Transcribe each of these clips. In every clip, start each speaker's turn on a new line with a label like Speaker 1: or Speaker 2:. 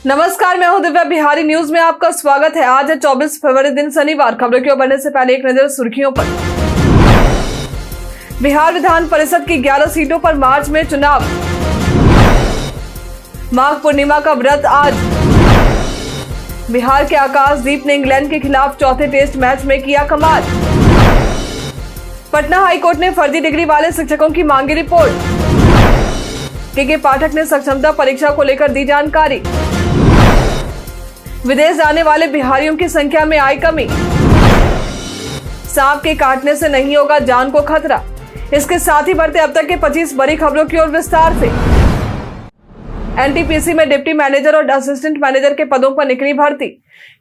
Speaker 1: नमस्कार, मैं हूं दिव्या। बिहारी न्यूज में आपका स्वागत है। आज है 24 फरवरी दिन शनिवार। खबरों की ओर बढ़ने से पहले एक नजर सुर्खियों पर। बिहार विधान परिषद की 11 सीटों पर मार्च में चुनाव। माघ पूर्णिमा का व्रत आज। बिहार के आकाशदीप ने इंग्लैंड के खिलाफ चौथे टेस्ट मैच में किया कमाल। पटना हाईकोर्ट ने फर्जी डिग्री वाले शिक्षकों की मांगी रिपोर्ट। के पाठक ने सक्षमता परीक्षा को लेकर दी जानकारी। विदेश जाने वाले बिहारियों की संख्या में आई कमी। सांप के काटने से नहीं होगा जान को खतरा। इसके साथ ही बढ़ते अब तक के 25 बड़ी खबरों की ओर विस्तार से। एनटीपीसी में डिप्टी मैनेजर और असिस्टेंट मैनेजर के पदों पर निकली भर्ती।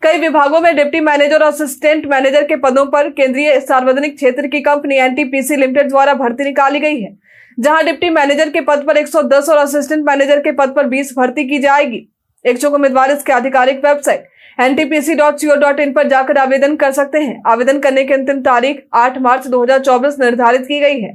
Speaker 1: कई विभागों में डिप्टी मैनेजर और असिस्टेंट मैनेजर के पदों पर केंद्रीय सार्वजनिक क्षेत्र की कंपनी एनटीपीसी लिमिटेड द्वारा भर्ती निकाली गई है, जहां डिप्टी मैनेजर के पद पर 110 और असिस्टेंट मैनेजर के पद पर 20 भर्ती की जाएगी। इच्छुक उम्मीदवार इसके आधिकारिक वेबसाइट ntpc.co.in पर जाकर आवेदन कर सकते हैं। आवेदन करने की अंतिम तारीख 8 मार्च 2024 निर्धारित की गई है।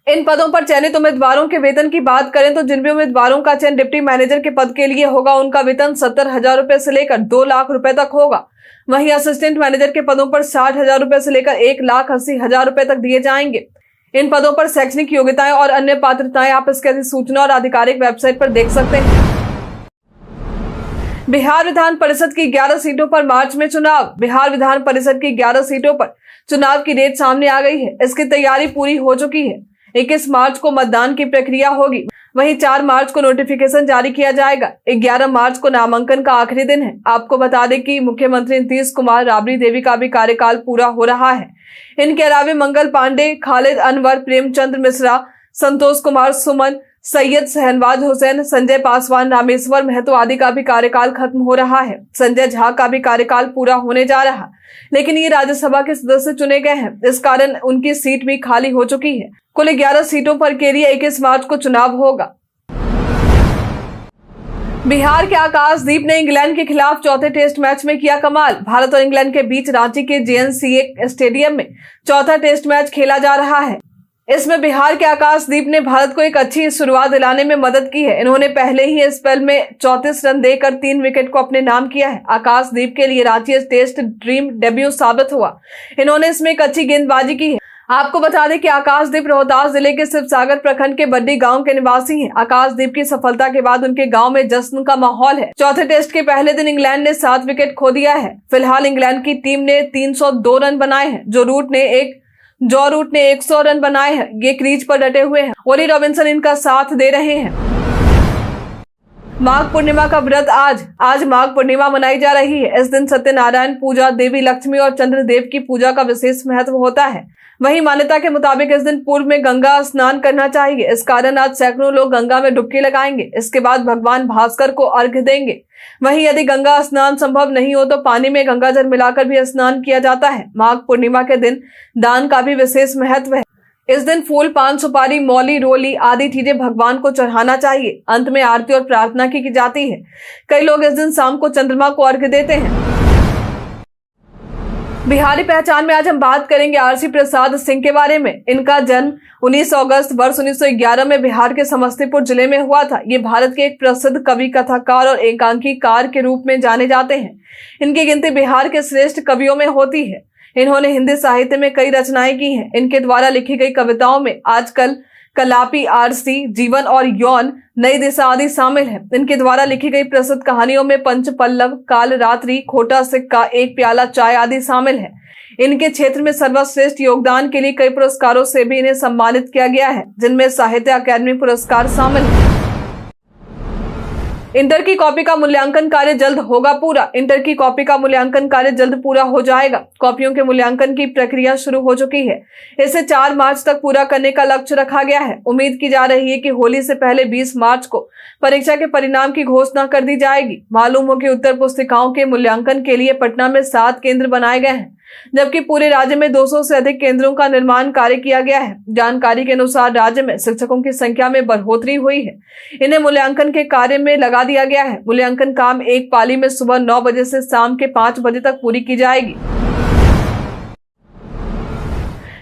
Speaker 1: इन पदों पर चयनित उम्मीदवारों के वेतन की बात करें तो जिन भी उम्मीदवारों का चयन डिप्टी मैनेजर के पद के लिए होगा, उनका वेतन 70,000 रुपए से लेकर 2 लाख रुपए तक होगा। वहीं असिस्टेंट मैनेजर के पदों पर 60,000 रुपए से लेकर 1,80,000 रुपए तक दिए जाएंगे। इन पदों पर शैक्षणिक योग्यताएं और अन्य पात्रताएं आप इसके अधिसूचना और आधिकारिक वेबसाइट पर देख सकते हैं। बिहार विधान परिषद की 11 सीटों पर मार्च में चुनाव। बिहार विधान परिषद की 11 सीटों पर चुनाव की डेट सामने आ गई है। इसकी तैयारी पूरी हो चुकी है। 21 मार्च को मतदान की प्रक्रिया होगी। वहीं 4 मार्च को नोटिफिकेशन जारी किया जाएगा। 11 मार्च को नामांकन का आखिरी दिन है। आपको बता दें कि मुख्यमंत्री नीतीश कुमार, राबड़ी देवी का भी कार्यकाल पूरा हो रहा है। इनके अलावा मंगल पांडे, खालिद अनवर, प्रेमचंद्र मिश्रा, संतोष कुमार सुमन, सैयद शहनवाज हुसैन, संजय पासवान, रामेश्वर महतो आदि का भी कार्यकाल खत्म हो रहा है। संजय झा का भी कार्यकाल पूरा होने जा रहा, लेकिन ये राज्यसभा के सदस्य चुने गए हैं। इस कारण उनकी सीट भी खाली हो चुकी है। कुल 11 सीटों पर के लिए 21 मार्च को चुनाव होगा। बिहार के आकाशदीप ने इंग्लैंड के खिलाफ चौथे टेस्ट मैच में किया कमाल। भारत और इंग्लैंड के बीच रांची के JNCA स्टेडियम में चौथा टेस्ट मैच खेला जा रहा है। इसमें बिहार के आकाशदीप ने भारत को एक अच्छी शुरुआत दिलाने में मदद की है। इन्होंने पहले ही स्पेल में 34 रन देकर 3 विकेट को अपने नाम किया है। आकाशदीप के लिए रांची टेस्ट ड्रीम डेब्यू साबित हुआ। इन्होंने इसमें एक अच्छी गेंदबाजी की है। आपको बता दें कि आकाशदीप रोहतास जिले के शिवसागर प्रखंड के बड्डी गांव के निवासी हैं। आकाशदीप की सफलता के बाद उनके गांव में जश्न का माहौल है। चौथे टेस्ट के पहले दिन इंग्लैंड ने 7 विकेट खो दिया है। फिलहाल इंग्लैंड की टीम ने 302 रन बनाए हैं। जो रूट ने 100 रन बनाए हैं। ये क्रीज पर डटे हुए हैं। ओली रॉबिन्सन इनका साथ दे रहे हैं। माघ पूर्णिमा का व्रत आज माघ पूर्णिमा मनाई जा रही है। इस दिन सत्यनारायण पूजा, देवी लक्ष्मी और चंद्रदेव की पूजा का विशेष महत्व होता है। वहीं मान्यता के मुताबिक इस दिन पूर्व में गंगा स्नान करना चाहिए। इस कारण आज सैकड़ों लोग गंगा में डुबकी लगाएंगे। इसके बाद भगवान भास्कर को अर्घ्य देंगे। वहीं यदि गंगा स्नान संभव नहीं हो तो पानी में गंगाजल मिलाकर भी स्नान किया जाता है। माघ पूर्णिमा के दिन दान का भी विशेष महत्व है। इस दिन फूल, पान, सुपारी, मौली, रोली आदि चीजें भगवान को चढ़ाना चाहिए। अंत में आरती और प्रार्थना की जाती है। कई लोग इस दिन शाम को चंद्रमा को अर्घ्य देते हैं। बिहारी पहचान में आज हम बात करेंगे RC प्रसाद सिंह के बारे में। इनका जन्म 19 अगस्त वर्ष 1911 में बिहार के समस्तीपुर जिले में हुआ था। ये भारत के एक प्रसिद्ध कवि, कथाकार और एकांकीकार के रूप में जाने जाते हैं। इनकी गिनती बिहार के श्रेष्ठ कवियों में होती है। इन्होंने हिंदी साहित्य में कई रचनाएं की हैं। इनके द्वारा लिखी गई कविताओं में आजकल कलापी, RC, जीवन और यौन, नई दिशा आदि शामिल है। इनके द्वारा लिखी गई प्रसिद्ध कहानियों में पंच पल्लव, काल रात्रि, खोटा सिक्का, एक प्याला चाय आदि शामिल है। इनके क्षेत्र में सर्वश्रेष्ठ योगदान के लिए कई पुरस्कारों से भी इन्हें सम्मानित किया गया है, जिनमें साहित्य अकादमी पुरस्कार शामिल है। इंटर की कॉपी का मूल्यांकन कार्य जल्द होगा पूरा। इंटर की कॉपी का मूल्यांकन कार्य जल्द पूरा हो जाएगा। कॉपियों के मूल्यांकन की प्रक्रिया शुरू हो चुकी है। इसे 4 मार्च तक पूरा करने का लक्ष्य रखा गया है। उम्मीद की जा रही है कि होली से पहले 20 मार्च को परीक्षा के परिणाम की घोषणा कर दी जाएगी। मालूम हो कि उत्तर पुस्तिकाओं के मूल्यांकन के लिए पटना में 7 केंद्र बनाए गए हैं, जबकि पूरे राज्य में 200 से अधिक केंद्रों का निर्माण कार्य किया गया है। जानकारी के अनुसार राज्य में शिक्षकों की संख्या में बढ़ोतरी हुई है। इन्हें मूल्यांकन के कार्य में लगा दिया गया है। मूल्यांकन काम एक पाली में सुबह 9 बजे से शाम के 5 बजे तक पूरी की जाएगी।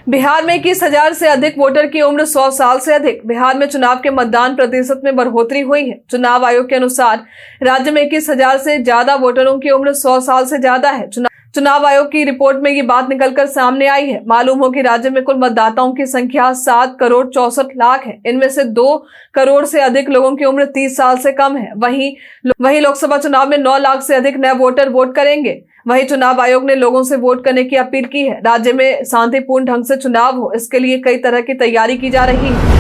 Speaker 1: बिहार में 21,000 से अधिक वोटर की उम्र 100 साल से अधिक। बिहार में चुनाव के मतदान प्रतिशत में बढ़ोतरी हुई है। चुनाव आयोग के अनुसार राज्य में 21,000 से ज्यादा वोटरों की उम्र 100 साल से ज्यादा है। चुनाव आयोग की रिपोर्ट में ये बात निकलकर सामने आई है। मालूम हो कि राज्य में कुल मतदाताओं की संख्या 7,64,00,000 है। इनमें से 2 करोड़ से अधिक लोगों की उम्र 30 साल से कम है। वहीं लोकसभा चुनाव में 9 लाख से अधिक नए वोटर वोट करेंगे। वहीं चुनाव आयोग ने लोगों से वोट करने की अपील की है। राज्य में शांतिपूर्ण ढंग से चुनाव हो, इसके लिए कई तरह की तैयारी की जा रही है।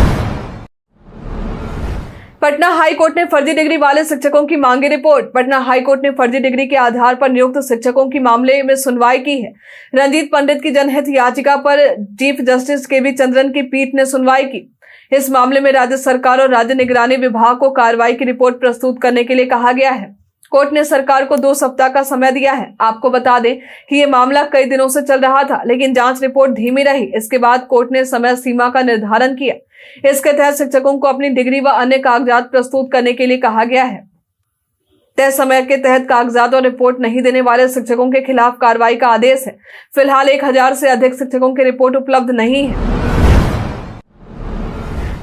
Speaker 1: पटना हाई कोर्ट ने फर्जी डिग्री वाले शिक्षकों की मांगी रिपोर्ट। पटना हाई कोर्ट ने फर्जी डिग्री के आधार पर नियुक्त शिक्षकों की मामले में सुनवाई की है। रंजीत पंडित की जनहित याचिका पर चीफ जस्टिस के वी चंद्रन की पीठ ने सुनवाई की। इस मामले में राज्य सरकार और राज्य निगरानी विभाग को कार्रवाई की रिपोर्ट प्रस्तुत करने के लिए कहा गया है। कोर्ट ने सरकार को 2 सप्ताह का समय दिया है। आपको बता दें कि ये मामला कई दिनों से चल रहा था, लेकिन जांच रिपोर्ट धीमी रही। इसके बाद कोर्ट ने समय सीमा का निर्धारण किया। इसके तहत शिक्षकों को अपनी डिग्री व अन्य कागजात प्रस्तुत करने के लिए कहा गया है। तय समय के तहत कागजात और रिपोर्ट नहीं देने वाले शिक्षकों के खिलाफ कार्रवाई का आदेश है। फिलहाल 1,000 से अधिक शिक्षकों की रिपोर्ट उपलब्ध नहीं है।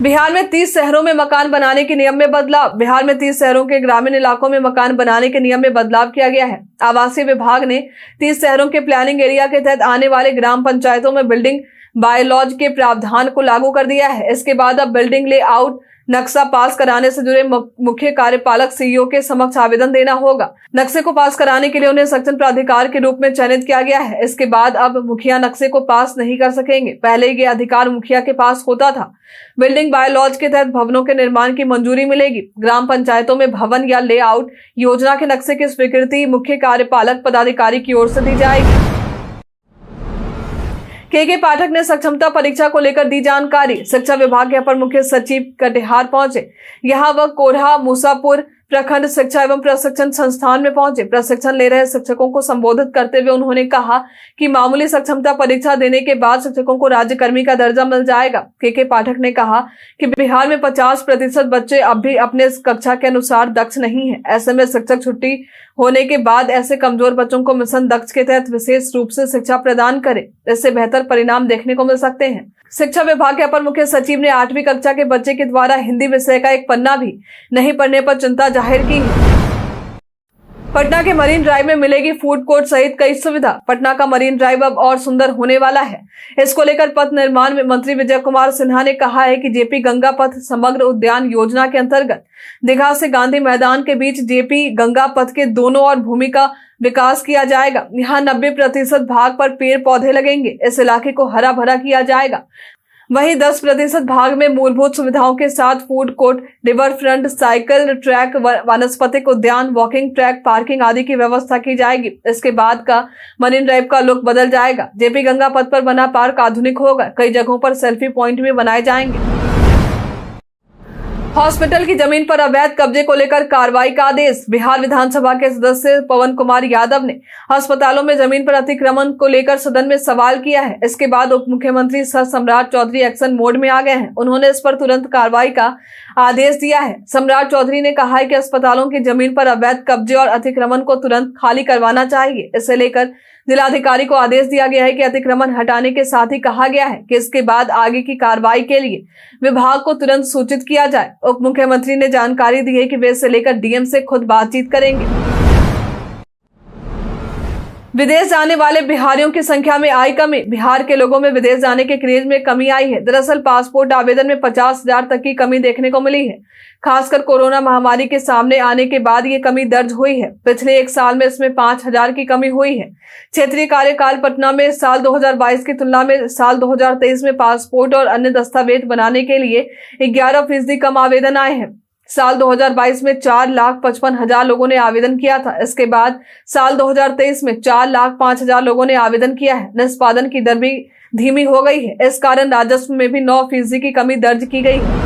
Speaker 1: बिहार में 30 शहरों में मकान बनाने के नियम में बदलाव। बिहार में 30 शहरों के ग्रामीण इलाकों में मकान बनाने के नियम में बदलाव किया गया है। आवासीय विभाग ने 30 शहरों के प्लानिंग एरिया के तहत आने वाले ग्राम पंचायतों में बिल्डिंग बायलॉज के प्रावधान को लागू कर दिया है। इसके बाद अब बिल्डिंग लेआउट नक्शा पास कराने से जुड़े मुख्य कार्यपालक सीईओ के समक्ष आवेदन देना होगा। नक्शे को पास कराने के लिए उन्हें सेक्शन प्राधिकार के रूप में चयनित किया गया है। इसके बाद अब मुखिया नक्शे को पास नहीं कर सकेंगे। पहले ये अधिकार मुखिया के पास होता था। बिल्डिंग बायलॉज के तहत भवनों के निर्माण की मंजूरी मिलेगी। ग्राम पंचायतों में भवन या लेआउट योजना के नक्शे की स्वीकृति मुख्य कार्यपालक पदाधिकारी की ओर से दी जाएगी। के पाठक ने सक्षमता परीक्षा को लेकर दी जानकारी। शिक्षा विभाग के अपर मुख्य सचिव कटिहार पहुंचे। यहां वह कोढ़ा मूसापुर प्रखंड शिक्षा एवं प्रशिक्षण संस्थान में पहुंचे। प्रशिक्षण ले रहे शिक्षकों को संबोधित करते हुए उन्होंने कहा कि मामूली सक्षमता परीक्षा देने के बाद शिक्षकों को राज्यकर्मी का दर्जा मिल जाएगा। के पाठक ने कहा कि बिहार में 50% बच्चे अब भी अपने कक्षा के अनुसार दक्ष नहीं है। ऐसे में शिक्षक छुट्टी होने के बाद ऐसे कमजोर बच्चों को मिशन दक्ष के तहत विशेष रूप से शिक्षा प्रदान करे। इससे बेहतर परिणाम देखने को मिल सकते हैं। शिक्षा विभाग के अपर मुख्य सचिव ने 8वीं कक्षा के बच्चे के द्वारा हिंदी विषय का एक पन्ना भी नहीं पढ़ने पर चिंता जाहिर की है। पटना के मरीन ड्राइव में मिलेगी फूड कोर्ट सहित कई सुविधा। पटना का मरीन ड्राइव अब और सुंदर होने वाला है। इसको लेकर पथ निर्माण मंत्री विजय कुमार सिन्हा ने कहा है कि जेपी गंगा पथ समग्र उद्यान योजना के अंतर्गत दीघा से गांधी मैदान के बीच जेपी गंगा पथ के दोनों ओर भूमि का विकास किया जाएगा। यहाँ 90% भाग पर पेड़ पौधे लगेंगे। इस इलाके को हरा भरा किया जाएगा। वहीं 10% भाग में मूलभूत सुविधाओं के साथ food court, river front, cycle track, वानस्पतिक उद्यान, वॉकिंग ट्रैक, पार्किंग आदि की व्यवस्था की जाएगी। इसके बाद का मरीन ड्राइव का लुक बदल जाएगा। जेपी गंगा पथ पर बना पार्क आधुनिक होगा। कई जगहों पर सेल्फी पॉइंट भी बनाए जाएंगे। हॉस्पिटल की जमीन पर अवैध कब्जे को लेकर कार्रवाई का आदेश। बिहार विधानसभा के सदस्य पवन कुमार यादव ने अस्पतालों में जमीन पर अतिक्रमण को लेकर सदन में सवाल किया है। इसके बाद उप मुख्यमंत्री सर सम्राट चौधरी एक्शन मोड में आ गए हैं। उन्होंने इस पर तुरंत कार्रवाई का आदेश दिया है। सम्राट चौधरी ने कहा है कि अस्पतालों की जमीन पर अवैध कब्जे और अतिक्रमण को तुरंत खाली करवाना चाहिए। इसे लेकर जिलाधिकारी को आदेश दिया गया है कि अतिक्रमण हटाने के साथ ही कहा गया है कि इसके बाद आगे की कार्रवाई के लिए विभाग को तुरंत सूचित किया जाए। उप मुख्यमंत्री ने जानकारी दी है कि वे इसे लेकर डीएम से खुद बातचीत करेंगे। विदेश जाने वाले बिहारियों की संख्या में आई कमी। बिहार के लोगों में विदेश जाने के क्रेज में कमी आई है। दरअसल पासपोर्ट आवेदन में 50,000 तक की कमी देखने को मिली है। खासकर कोरोना महामारी के सामने आने के बाद ये कमी दर्ज हुई है। पिछले 1 साल में इसमें 5,000 की कमी हुई है। क्षेत्रीय कार्यकाल पटना में साल 2022 की तुलना में साल 2023 में पासपोर्ट और अन्य दस्तावेज बनाने के लिए 11% कम आवेदन आए हैं। साल 2022 में 4,55,000 लोगों ने आवेदन किया था। इसके बाद साल 2023 में 4,05,000 लोगों ने आवेदन किया है। निष्पादन की दर भी धीमी हो गई है। इस कारण राजस्व में भी 9% की कमी दर्ज की गई है।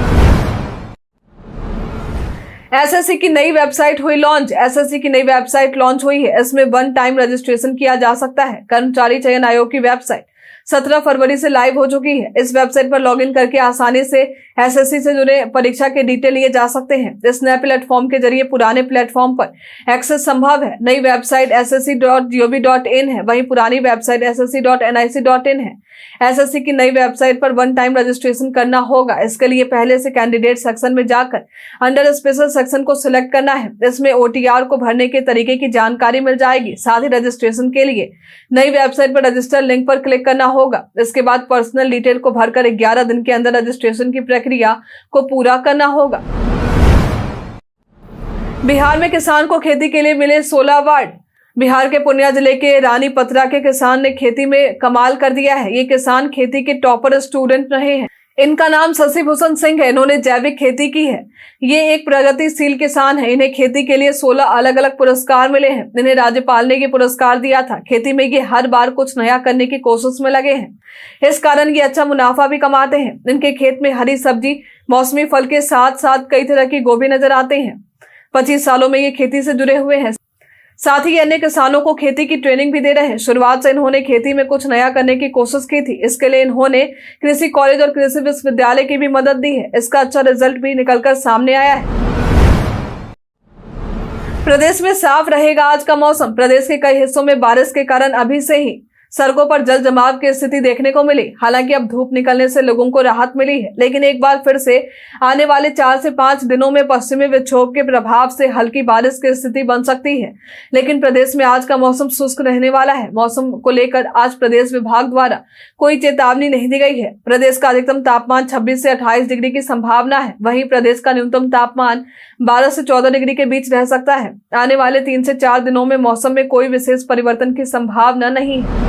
Speaker 1: एसएससी की नई वेबसाइट हुई लॉन्च। एसएससी की नई वेबसाइट लॉन्च हुई है। इसमें 1 टाइम रजिस्ट्रेशन किया जा सकता है। कर्मचारी चयन आयोग की वेबसाइट 17 फरवरी से लाइव हो चुकी है। इस वेबसाइट पर लॉगिन करके आसानी से एसएससी से जुड़े परीक्षा के डिटेल लिए जा सकते हैं। इस नए प्लेटफॉर्म के जरिए पुराने प्लेटफॉर्म पर एक्सेस संभव है। नई वेबसाइट ssc.gov.in है, वहीं पुरानी वेबसाइट ssc.nic.in है। एसएससी की नई वेबसाइट पर वन टाइम रजिस्ट्रेशन करना होगा। इसके लिए पहले से कैंडिडेट सेक्शन में जाकर अंडर स्पेशल सेक्शन को सिलेक्ट करना है। इसमें OTR को भरने के तरीके की जानकारी मिल जाएगी। साथ ही रजिस्ट्रेशन के लिए नई वेबसाइट पर रजिस्टर लिंक पर क्लिक करना होगा। इसके बाद पर्सनल डिटेल को भरकर 11 दिन के अंदर रजिस्ट्रेशन की प्रक्रिया को पूरा करना होगा। बिहार में किसान को खेती के लिए मिले 16 अवार्ड। बिहार के पूर्णिया जिले के रानी पतरा के किसान ने खेती में कमाल कर दिया है। ये किसान खेती के टॉपर स्टूडेंट रहे हैं। इनका नाम शशि भूषण सिंह है। इन्होंने जैविक खेती की है। ये एक प्रगतिशील किसान है। इन्हें खेती के लिए 16 अलग अलग पुरस्कार मिले हैं। इन्हें राज्यपाल ने ये पुरस्कार दिया था। खेती में ये हर बार कुछ नया करने की कोशिश में लगे हैं। इस कारण ये अच्छा मुनाफा भी कमाते हैं। इनके खेत में हरी सब्जी, मौसमी फल के साथ साथ कई तरह की गोभी नजर आते हैं। 25 सालों में ये खेती से जुड़े हुए हैं। साथ ही अन्य किसानों को खेती की ट्रेनिंग भी दे रहे हैं। शुरुआत से इन्होंने खेती में कुछ नया करने की कोशिश की थी। इसके लिए इन्होंने कृषि कॉलेज और कृषि विश्वविद्यालय की भी मदद दी है। इसका अच्छा रिजल्ट भी निकलकर सामने आया है। प्रदेश में साफ रहेगा आज का मौसम। प्रदेश के कई हिस्सों में बारिश के कारण अभी से ही सड़कों पर जल जमाव की स्थिति देखने को मिली। हालांकि अब धूप निकलने से लोगों को राहत मिली है, लेकिन एक बार फिर से आने वाले 4 से 5 दिनों में पश्चिमी विक्षोभ के प्रभाव से हल्की बारिश की स्थिति बन सकती है। लेकिन प्रदेश में आज का मौसम शुष्क रहने वाला है। मौसम को लेकर आज प्रदेश विभाग द्वारा कोई चेतावनी नहीं दी गई है। प्रदेश का अधिकतम तापमान 26 से 28 डिग्री की संभावना है। वहीं प्रदेश का न्यूनतम तापमान 12 से 14 डिग्री के बीच रह सकता है। आने वाले 3 से 4 दिनों में मौसम में कोई विशेष परिवर्तन की संभावना नहीं है।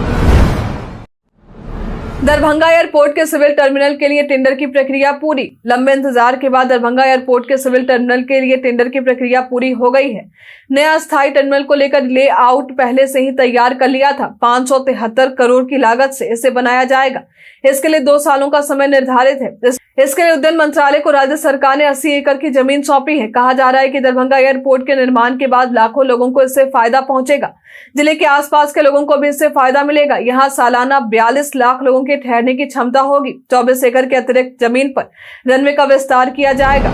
Speaker 1: दरभंगा एयरपोर्ट के सिविल टर्मिनल के लिए टेंडर की प्रक्रिया पूरी। लंबे इंतजार के बाद दरभंगा एयरपोर्ट के सिविल टर्मिनल के लिए टेंडर की प्रक्रिया पूरी हो गई है। नया अस्थायी टर्मिनल को लेकर लेआउट पहले से ही तैयार कर लिया था। 573 करोड़ की लागत से इसे बनाया जाएगा। इसके लिए 2 सालों का समय निर्धारित है। इसके लिए उद्यान मंत्रालय को राज्य सरकार ने 80 एकड़ की जमीन सौंपी है। कहा जा रहा है कि दरभंगा एयरपोर्ट के निर्माण के बाद लाखों लोगों को इससे फायदा पहुंचेगा। जिले के आसपास के लोगों को भी इससे फायदा मिलेगा। यहाँ सालाना 42 लाख लोगों के ठहरने की क्षमता होगी। 24 एकड़ के अतिरिक्त जमीन पर रनवे का विस्तार किया जाएगा।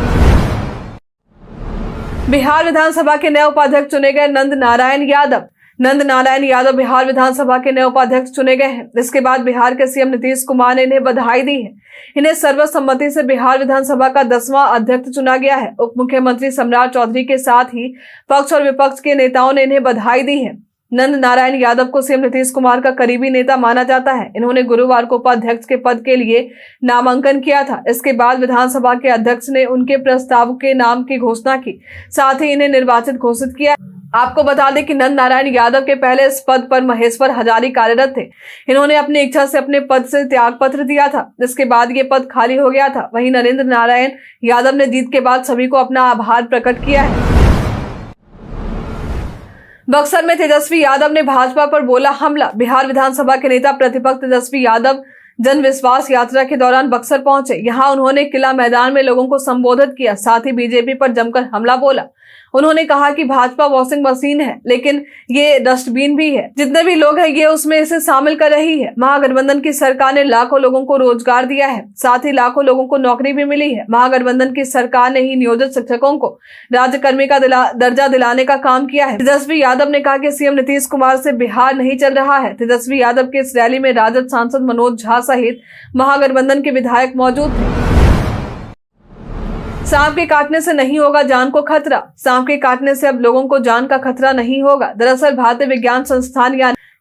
Speaker 1: बिहार विधानसभा के नए उपाध्यक्ष चुने गए नंद नारायण यादव। नंद नारायण यादव बिहार विधानसभा के नए उपाध्यक्ष चुने गए हैं। इसके बाद बिहार के सीएम नीतीश कुमार ने इन्हें बधाई दी है। इन्हें सर्वसम्मति से बिहार विधानसभा का 10वां अध्यक्ष चुना गया है। उप मुख्यमंत्री सम्राट चौधरी के साथ ही पक्ष और विपक्ष के नेताओं ने इन्हें बधाई दी है। नंद नारायण यादव को सीएम नीतीश कुमार का करीबी नेता माना जाता है। इन्होंने गुरुवार को उपाध्यक्ष के पद के लिए नामांकन किया था। इसके बाद विधानसभा के अध्यक्ष ने उनके प्रस्ताव के नाम की घोषणा की, साथ ही इन्हें निर्वाचित घोषित किया। आपको बता दें कि नंद नारायण यादव के पहले इस पद पर महेश्वर हजारी कार्यरत थे। इन्होंने अपनी इच्छा से अपने पद से त्याग पत्र दिया था। इसके बाद ये पद खाली हो गया था। वहीं नरेंद्र नारायण यादव ने जीत के बाद सभी को अपना आभार प्रकट किया है। बक्सर में तेजस्वी यादव ने भाजपा पर बोला हमला। बिहार विधानसभा के नेता प्रतिपक्ष तेजस्वी यादव जन विश्वास यात्रा के दौरान बक्सर पहुंचे। यहां उन्होंने किला मैदान में लोगों को संबोधित किया, साथ ही बीजेपी पर जमकर हमला बोला। उन्होंने कहा कि भाजपा वॉशिंग मशीन है, लेकिन ये डस्टबिन भी है। जितने भी लोग हैं ये उसमें इसे शामिल कर रही है। महागठबंधन की सरकार ने लाखों लोगों को रोजगार दिया है, साथ ही लाखों लोगों को नौकरी भी मिली है। महागठबंधन की सरकार ने ही नियोजित शिक्षकों को राज्यकर्मी का दर्जा दिलाने का काम किया है। तेजस्वी यादव ने कहा कि सीएम नीतीश कुमार से बिहार नहीं चल रहा है। तेजस्वी यादव के इस रैली में राजद सांसद मनोज झा सहित महागठबंधन के विधायक मौजूद थे। सांप के काटने से नहीं होगा जान को खतरा। सांप के काटने से अब लोगों को जान का खतरा नहीं होगा। दरअसल भारतीय विज्ञान संस्थान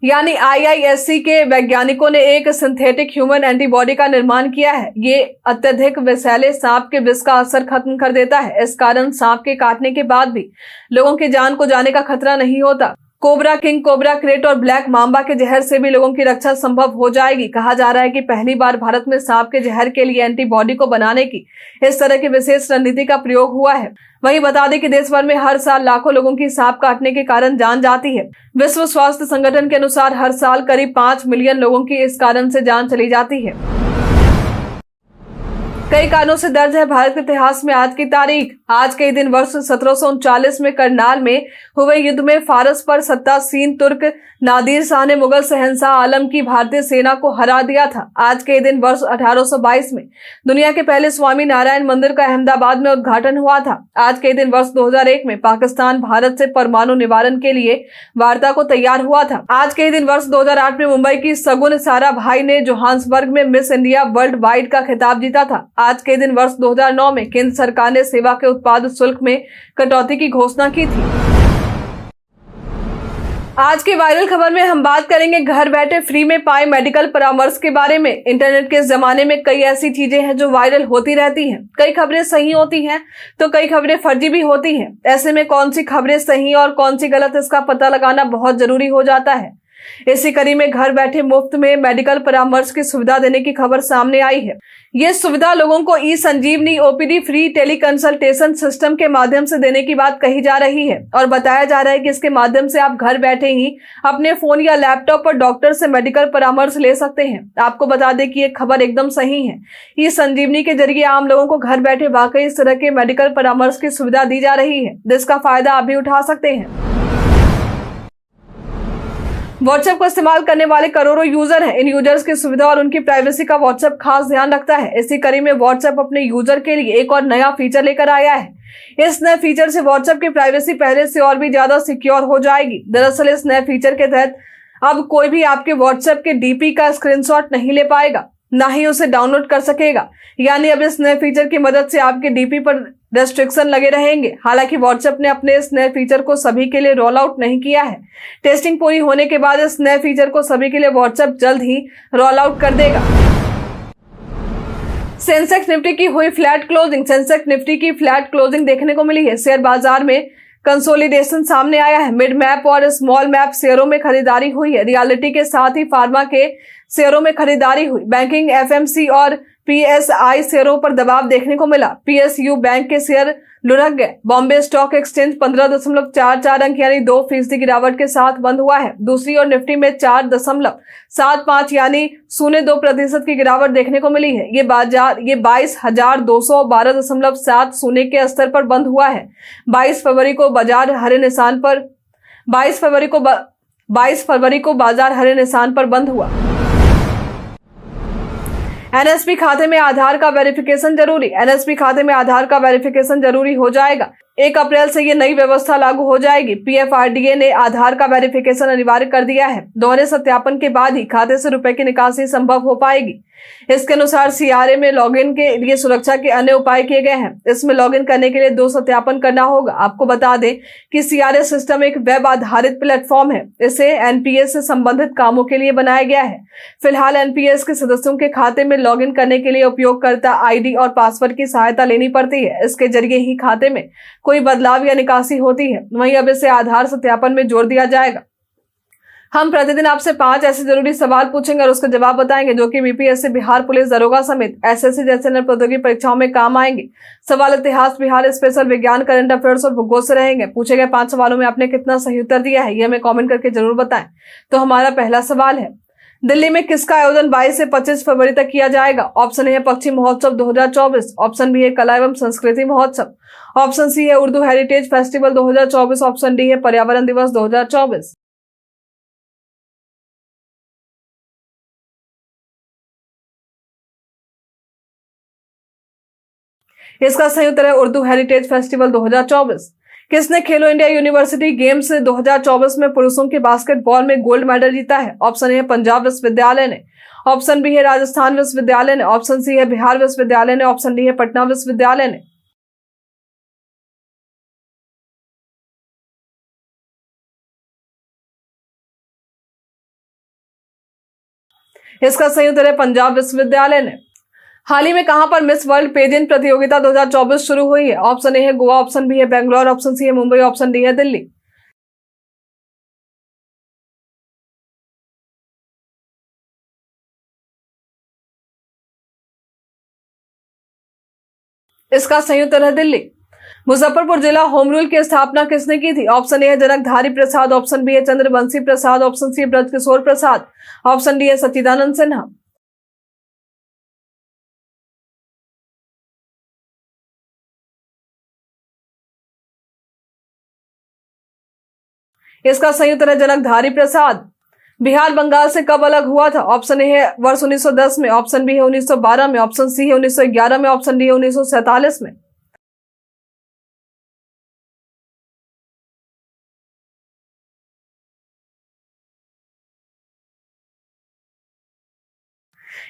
Speaker 1: यानी IISc के वैज्ञानिकों ने एक सिंथेटिक ह्यूमन एंटीबॉडी का निर्माण किया है। ये अत्यधिक विषैले सांप के विष का असर खत्म कर देता है। इस कारण सांप के काटने के बाद भी लोगों की जान को जाने का खतरा नहीं होता। कोबरा किंग, कोबरा क्रेट और ब्लैक मांबा के जहर से भी लोगों की रक्षा संभव हो जाएगी। कहा जा रहा है कि पहली बार भारत में सांप के जहर के लिए एंटीबॉडी को बनाने की इस तरह की विशेष रणनीति का प्रयोग हुआ है। वहीं बता दें कि देश भर में हर साल लाखों लोगों की सांप काटने के कारण जान जाती है। विश्व स्वास्थ्य संगठन के अनुसार हर साल करीब 5 मिलियन लोगों की इस कारण से जान चली जाती है। कई कारणों से दर्ज है भारत के इतिहास में आज की तारीख। आज के ही दिन वर्ष 1739 में करनाल में हुए युद्ध में फारस पर सत्तासीन तुर्क नादिर शाह ने मुगल शहंशाह आलम की भारतीय सेना को हरा दिया था। आज के ही दिन वर्ष 1822 में दुनिया के पहले स्वामी नारायण मंदिर का अहमदाबाद में उद्घाटन हुआ था। आज के ही दिन वर्ष 2001 में पाकिस्तान भारत से परमाणु निवारण के लिए वार्ता को तैयार हुआ था। आज के ही दिन वर्ष 2008 में मुंबई की सगुन साराभाई ने जोहान्सबर्ग में मिस इंडिया वर्ल्ड वाइड का खिताब जीता था। आज के दिन वर्ष 2009 में केंद्र सरकार ने सेवा के उत्पाद शुल्क में कटौती की घोषणा की थी। आज की वायरल खबर में हम बात करेंगे घर बैठे फ्री में पाए मेडिकल परामर्श के बारे में। इंटरनेट के इस जमाने में कई ऐसी चीजें हैं जो वायरल होती रहती हैं। कई खबरें सही होती हैं तो कई खबरें फर्जी भी होती हैं। ऐसे में कौन सी खबरें सही और कौन सी गलत, इसका पता लगाना बहुत जरूरी हो जाता है। इसी कड़ी में घर बैठे मुफ्त में मेडिकल परामर्श की सुविधा देने की खबर सामने आई है। ये सुविधा लोगों को e Sanjeevani OPD free tele consultation system के माध्यम से देने की बात कही जा रही है और बताया जा रहा है कि इसके माध्यम से आप घर बैठे ही अपने फोन या लैपटॉप पर डॉक्टर से मेडिकल परामर्श ले सकते हैं। आपको बता दें कि ये खबर एकदम सही है। ई संजीवनी के जरिए आम लोगों को घर बैठे वाकई इस तरह के मेडिकल परामर्श की सुविधा दी जा रही है, जिसका फायदा आप भी उठा सकते हैं। व्हाट्सएप को इस्तेमाल करने वाले करोड़ों यूजर हैं। इन यूजर्स की सुविधा और उनकी प्राइवेसी का व्हाट्सएप खास ध्यान रखता है। इसी कड़ी में व्हाट्सएप अपने यूजर के लिए एक और नया फीचर लेकर आया है। इस नए फीचर से व्हाट्सएप की प्राइवेसी पहले से और भी ज्यादा सिक्योर हो जाएगी। दरअसल इस नए फीचर के तहत अब कोई भी आपके व्हाट्सएप के डीपी का स्क्रीनशॉट नहीं ले पाएगा, ना ही उसे डाउनलोड कर सकेगा। यानी अब इस नए फीचर की मदद से आपके डीपी पर रेस्ट्रिक्शन लगे रहेंगे। हालांकि व्हाट्सएप ने अपने इस नए फीचर को सभी के लिए रोल आउट नहीं किया है। टेस्टिंग पूरी होने के बाद इस नए फीचर को सभी के लिए व्हाट्सएप जल्द ही रोल आउट कर देगा। सेंसेक्स निफ्टी की हुई फ्लैट क्लोजिंग। सेंसेक्स निफ्टी की फ्लैट क्लोजिंग देखने को मिली है। शेयर बाजार में कंसोलिडेशन सामने आया है। मिड मैप और स्मॉल मैप शेयरों में खरीदारी हुई है। रियलिटी के साथ ही फार्मा के शेयरों में खरीदारी हुई। बैंकिंग, एफएमसी और पीएसआई शेयरों पर दबाव देखने को मिला। पीएसयू बैंक के शेयर लुढ़क गए। बॉम्बे स्टॉक एक्सचेंज 15.44 अंक यानी 2% गिरावट के साथ बंद हुआ है। दूसरी ओर निफ्टी में 4.75 यानी 0.2% की गिरावट देखने को मिली है। ये 22,212.7 सोने के स्तर पर बंद हुआ है। 22 फरवरी को बाजार हरे निशान पर बंद हुआ। एनएसपी खाते में आधार का वेरिफिकेशन जरूरी। एनएसपी खाते में आधार का वेरिफिकेशन जरूरी हो जाएगा। 1 अप्रैल से ये नई व्यवस्था लागू हो जाएगी। पीएफआरडीए ने आधार का वेरिफिकेशन अनिवार्य कर दिया है। दोहरे सत्यापन के बाद ही खाते से रुपए की निकासी संभव हो पाएगी। इसके अनुसार सीआरए में लॉगिन के लिए सुरक्षा के अन्य उपाय किए गए हैं। इसमें लॉगिन करने के लिए 2 सत्यापन करना होगा। आपको बता दें कि सीआरए सिस्टम एक वेब आधारित प्लेटफॉर्म है। इसे एनपीएस से संबंधित कामों के लिए बनाया गया है। फिलहाल एनपीएस के सदस्यों के खाते में लॉगिन करने के लिए उपयोगकर्ता आईडी और पासवर्ड की सहायता लेनी पड़ती है। इसके जरिए ही खाते में कोई बदलाव या निकासी होती है। वहीं अब इसे आधार सत्यापन में जोड़ दिया जाएगा। हम प्रतिदिन आपसे 5 ऐसे जरूरी सवाल पूछेंगे और उसका जवाब बताएंगे जो कि बीपीएससी, बिहार पुलिस दरोगा समेत एसएससी जैसे अन्य प्रौद्योगिकी परीक्षाओं में काम आएंगे। सवाल इतिहास, बिहार स्पेशल, विज्ञान, करंट अफेयर्स और भूगोल से रहेंगे। पूछे गए 5 सवालों में आपने कितना सही उत्तर दिया है, ये हमें कॉमेंट करके जरूर बताएं। तो हमारा पहला सवाल है, दिल्ली में किसका आयोजन 22 से 25 फरवरी तक किया जाएगा? ऑप्शन ए है पक्षी महोत्सव 2024, ऑप्शन बी है कला एवं संस्कृति महोत्सव, ऑप्शन सी है Urdu heritage festival 2024, option D है पर्यावरण दिवस 2024। इसका सही उत्तर है उर्दू हेरिटेज फेस्टिवल 2024। किसने खेलो इंडिया यूनिवर्सिटी गेम्स 2024 में पुरुषों के बास्केटबॉल में गोल्ड मेडल जीता है? ऑप्शन ए है पंजाब विश्वविद्यालय ने, ऑप्शन बी है राजस्थान विश्वविद्यालय ने, ऑप्शन सी है बिहार विश्वविद्यालय ने, ऑप्शन डी है पटना विश्वविद्यालय ने। इसका सही उत्तर है पंजाब विश्वविद्यालय ने। हाल ही में कहां पर मिस वर्ल्ड पेजेंट प्रतियोगिता 2024 शुरू हुई है? ऑप्शन ए है गोवा, ऑप्शन बी है बेंगलोर, ऑप्शन सी है मुंबई, ऑप्शन डी है दिल्ली। इसका सही उत्तर है दिल्ली। मुजफ्फरपुर जिला होम रूल की स्थापना किसने की थी? ऑप्शन ए है जनकधारी प्रसाद, ऑप्शन बी है चंद्रवंशी प्रसाद, ऑप्शन सी है ब्रजकिशोर प्रसाद, ऑप्शन डी है सच्चिदानंद सिन्हा। इसका संयुक्त है जनक धारी प्रसाद। बिहार बंगाल से कब अलग हुआ था? ऑप्शन ए है वर्ष 1910 में, ऑप्शन बी है 1912 में, ऑप्शन सी है 1911 में, ऑप्शन डी है 1947 में।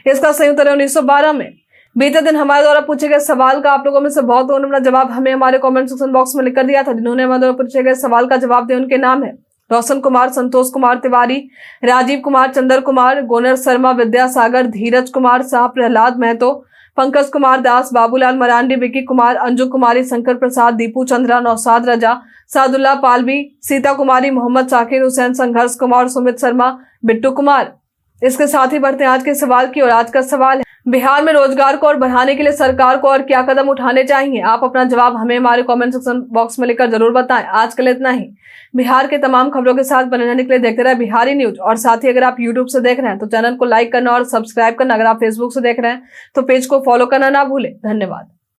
Speaker 1: इसका संयुक्त है 1912 में। बीते दिन हमारे द्वारा पूछे गए सवाल का आप लोगों में से बहुत लोगों ने अपना जवाब हमें हमारे कमेंट सेक्शन बॉक्स में लिखकर दिया था। जिन्होंने हमारे द्वारा पूछे गए सवाल का जवाब दिया उनके नाम है रोशन कुमार, संतोष कुमार तिवारी, राजीव कुमार, चंद्र कुमार, गोनर शर्मा, विद्यासागर, धीरज कुमार शाह, प्रहलाद महतो, पंकज कुमार दास, बाबूलाल मरांडी, विकी कुमार, अंजू कुमारी, शंकर प्रसाद, दीपू चंद्रा, नौसाद रजा, सादुल्ला पालवी, सीता कुमारी, मोहम्मद साकिर हुसैन, संघर्ष कुमार, सुमित शर्मा, बिट्टू कुमार। इसके साथ ही बढ़ते हैं आज के सवाल की। और आज का सवाल है, बिहार में रोजगार को और बढ़ाने के लिए सरकार को और क्या कदम उठाने चाहिए? आप अपना जवाब हमें हमारे कमेंट सेक्शन बॉक्स में लिखकर जरूर बताएं। आज के लिए इतना ही। बिहार के तमाम खबरों के साथ बने रहने के लिए देखते रहे बिहारी न्यूज। और साथ ही अगर आप यूट्यूब से देख रहे हैं तो चैनल को लाइक करना और सब्सक्राइब करना, अगर आप फेसबुक से देख रहे हैं तो पेज को फॉलो करना ना भूलें। धन्यवाद।